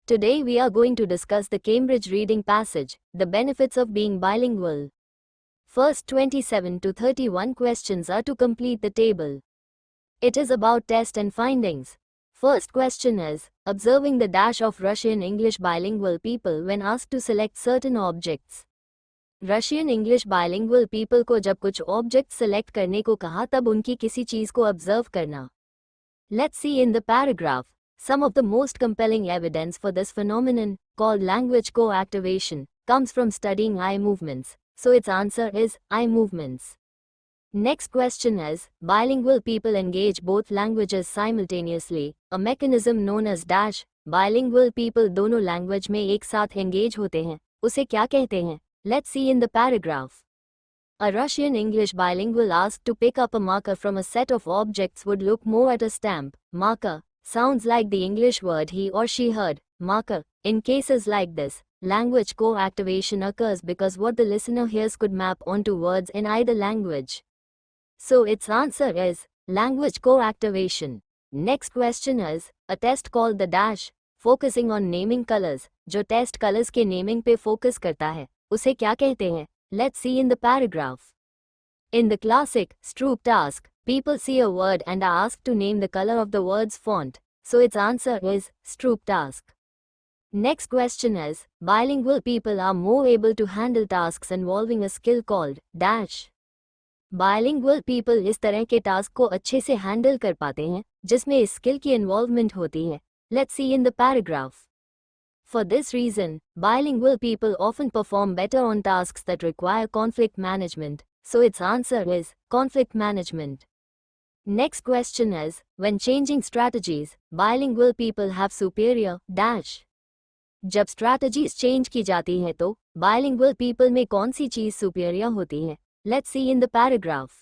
Today we are going to discuss the Cambridge reading passage, the benefits of being bilingual. First 27 to 31 questions are to complete the table. It is about test and findings. First question is, observing the dash of Russian-English bilingual people when asked to select certain objects. Russian-English bilingual people को जब कुछ objects select करने को कहा तब उनकी किसी चीज़ को observe करना. Let's see in the paragraph. Some of the most compelling evidence for this phenomenon, called language co-activation, comes from studying eye movements, so its answer is eye movements. Next question is, bilingual people engage both languages simultaneously, a mechanism known as dash. Bilingual people दोनों language में एक साथ engage होते हैं, उसे क्या कहते हैं? Let's see in the paragraph. A Russian-English bilingual asked to pick up a marker from a set of objects would look more at a stamp, marker. Sounds like the English word he or she heard, marker. In cases like this, language co-activation occurs because what the listener hears could map onto words in either language. So its answer is language co-activation. Next question is, a test called the dash, focusing on naming colors, जो test colors के naming पे focus करता है, उसे क्या कहते हैं? Let's see in the paragraph. In the classic Stroop task, people see a word and are asked to name the color of the word's font, so its answer is Stroop task. Next question is, bilingual people are more able to handle tasks involving a skill called dash. Bilingual people इस तरह के task को अच्छे से handle कर पाते हैं जिसमें इस स्किल की इन्वॉल्वमेंट होती है. Let's see in the paragraph. For this reason, bilingual people often perform better on tasks that require conflict management, so its answer is conflict management. Next question is, when changing strategies, bilingual people have superior dash. जब strategies change की जाती हैं तो bilingual people में कौन सी चीज़ superior होती है? Let's see in the paragraph.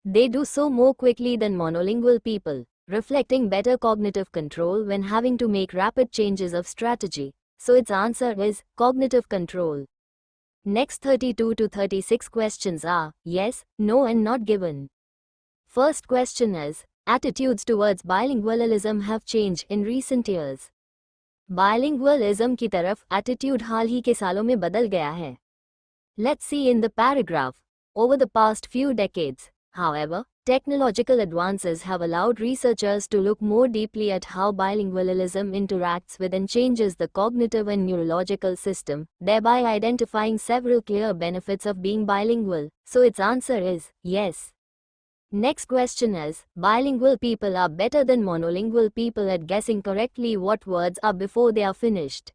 They do so more quickly than monolingual people, reflecting better cognitive control when having to make rapid changes of strategy, so its answer is cognitive control. Next 32 to 36 questions are yes, no and not given. First question is, attitudes towards bilingualism have changed in recent years. Bilingualism की तरफ attitude हाल ही के सालों में बदल गया है. Let's see in the paragraph. Over the past few decades, however, technological advances have allowed researchers to look more deeply at how bilingualism interacts with and changes the cognitive and neurological system, thereby identifying several clear benefits of being bilingual, so its answer is yes. Next question is, bilingual people are better than monolingual people at guessing correctly what words are before they are finished.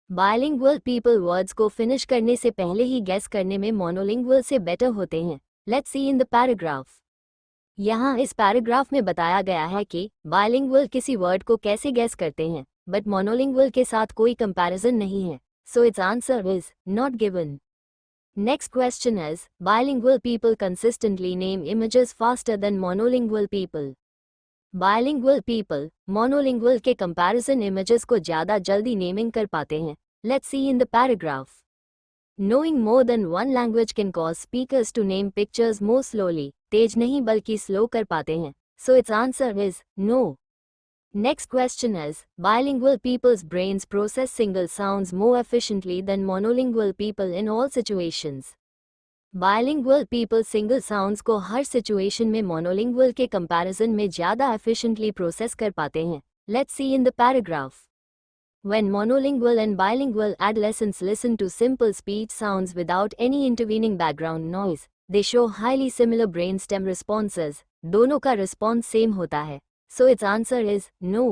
Bilingual people words को finish करने से पहले ही guess करने में monolingual से better होते हैं. Let's see in the paragraph. यहाँ इस पैराग्राफ में बताया गया है कि बाइलिंगुअल किसी वर्ड को कैसे गैस करते हैं, बट मोनोलिंगुअल के साथ कोई कंपैरिजन नहीं है, so it's answer is not given. Next question is, bilingual people consistently name images faster than monolingual people. Bilingual people monolingual के कंपैरिजन इमेजेस को ज़्यादा जल्दी नेमिंग कर पाते हैं. Let's see in the paragraph. Knowing more than one language can cause speakers to name pictures more slowly. तेज नहीं बल्कि slow कर पाते हैं. So its answer is no. Next question is, bilingual people's brains process single sounds more efficiently than monolingual people in all situations. Bilingual people single sounds को हर situation में monolingual के comparison में ज़्यादा efficiently process कर पाते हैं. Let's see in the paragraph. When monolingual and bilingual adolescents listen to simple speech sounds without any intervening background noise, they show highly similar brainstem responses. दोनों का response same होता है. So its answer is no.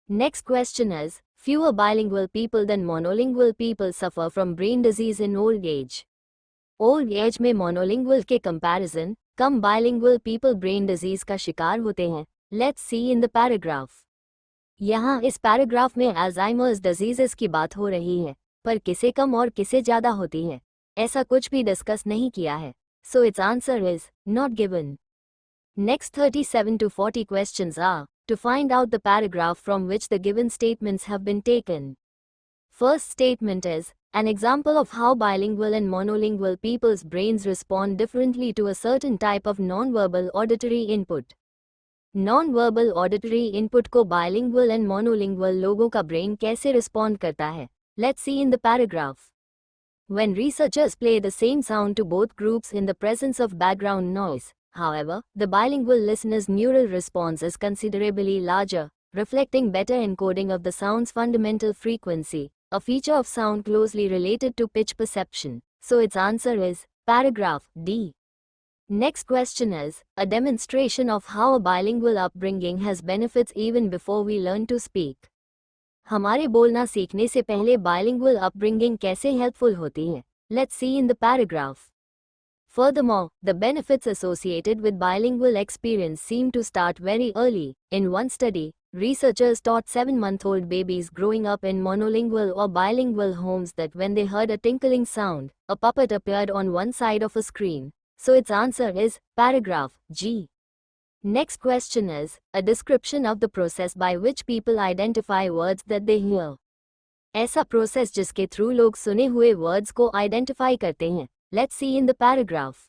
Next question is, fewer bilingual people than monolingual people suffer from brain disease in old age. Old age में monolingual के comparison, कम bilingual people brain disease का शिकार होते हैं. Let's see in the paragraph. यहाँ इस paragraph में Alzheimer's diseases की बात हो रही है, पर किसे कम और किसे ज़्यादा होती है, ऐसा कुछ भी डिस्कस नहीं किया है. So it's answer is not given. Next 37 to 40 questions are to find out the paragraph from which the given statements have been taken. First statement is an example of how bilingual and monolingual people's brains respond differently to a certain type of non-verbal auditory input. Non-verbal auditory input को bilingual and monolingual लोगों का brain कैसे respond करता है? Let's see in the paragraph. When researchers play the same sound to both groups in the presence of background noise, however, the bilingual listener's neural response is considerably larger, reflecting better encoding of the sound's fundamental frequency, a feature of sound closely related to pitch perception. So its answer is paragraph D. Next question is a demonstration of how a bilingual upbringing has benefits even before we learn to speak. हमारे बोलना सीखने से पहले bilingual upbringing कैसे helpful होती है? Let's see in the paragraph. Furthermore, the benefits associated with bilingual experience seem to start very early. In one study, researchers taught 7-month-old babies growing up in monolingual or bilingual homes that when they heard a tinkling sound, a puppet appeared on one side of a screen. So its answer is paragraph G. Next question is a description of the process by which people identify words that they hear. ऐसा process जिसके through लोग सुने हुए words को identify करते हैं. Let's see in the paragraph.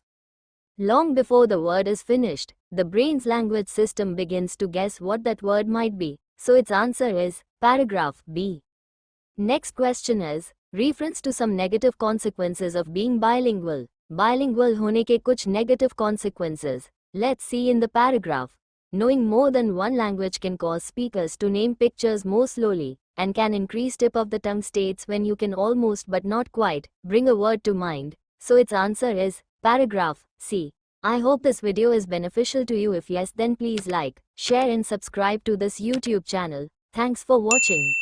Long before the word is finished, the brain's language system begins to guess what that word might be. So its answer is paragraph B. Next question is reference to some negative consequences of being bilingual. Bilingual होने के कुछ negative consequences. Let's see in the paragraph. Knowing more than one language can cause speakers to name pictures more slowly, and can increase tip of the tongue states when you can almost but not quite bring a word to mind. So its answer is paragraph C. I hope this video is beneficial to you. If yes, then please like, share and subscribe to this YouTube channel. Thanks for watching.